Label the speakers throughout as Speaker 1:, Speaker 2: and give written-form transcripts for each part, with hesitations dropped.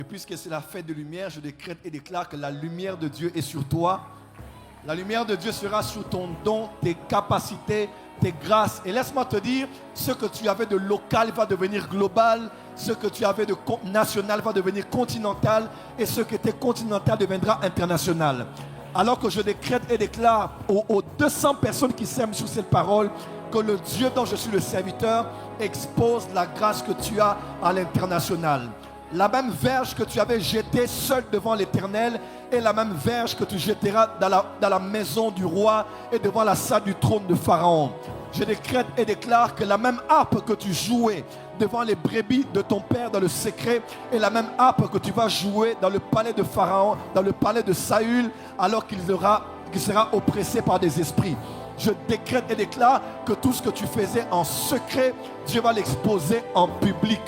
Speaker 1: Et puisque c'est la fête de lumière, je décrète et déclare que la lumière de Dieu est sur toi. La lumière de Dieu sera sur ton don, tes capacités, tes grâces. Et laisse-moi te dire, ce que tu avais de local va devenir global. Ce que tu avais de national va devenir continental. Et ce qui était continental deviendra international. Alors que je décrète et déclare aux 200 personnes qui s'aiment sur cette parole, que le Dieu dont je suis le serviteur expose la grâce que tu as à l'international. La même verge que tu avais jetée seule devant l'Éternel est la même verge que tu jetteras dans la maison du roi et devant la salle du trône de Pharaon. Je décrète et déclare que la même harpe que tu jouais devant les brebis de ton père dans le secret est la même harpe que tu vas jouer dans le palais de Pharaon, dans le palais de Saül, alors qu'il sera oppressé par des esprits. Je décrète et déclare que tout ce que tu faisais en secret, Dieu va l'exposer en public.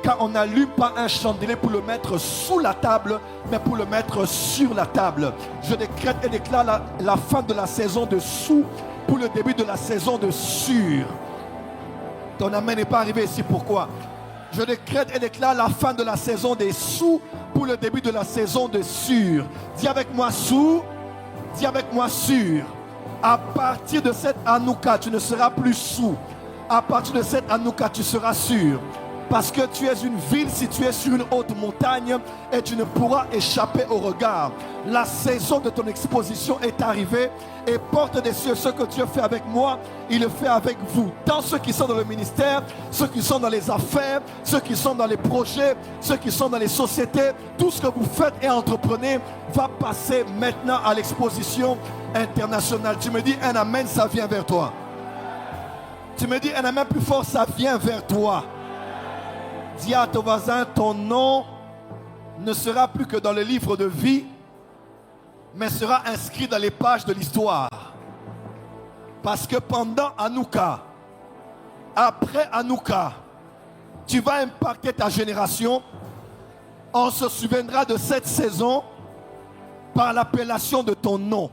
Speaker 1: Car on n'allume pas un chandelier pour le mettre sous la table, mais pour le mettre sur la table. Je décrète et déclare la fin de la saison de sous pour le début de la saison de sur. Ton amen n'est pas arrivé ici, pourquoi? Je décrète et déclare la fin de la saison des sous pour le début de la saison de sur. Dis avec moi sous, dis avec moi sur. À partir de cette Hanouka, tu ne seras plus sous. À partir de cette Hanouka, tu seras sûr. Parce que tu es une ville située sur une haute montagne et tu ne pourras échapper au regard. La saison de ton exposition est arrivée et porte des cieux, ce que Dieu fait avec moi, il le fait avec vous. Tant ceux qui sont dans le ministère, ceux qui sont dans les affaires, ceux qui sont dans les projets, ceux qui sont dans les sociétés, tout ce que vous faites et entreprenez va passer maintenant à l'exposition internationale. Tu me dis un amen, ça vient vers toi. Tu me dis un amen plus fort, ça vient vers toi. Dis à ton voisin, ton nom ne sera plus que dans le livre de vie, mais sera inscrit dans les pages de l'histoire. Parce que pendant Hanouka, après Hanouka, tu vas impacter ta génération. On se souviendra de cette saison par l'appellation de ton nom.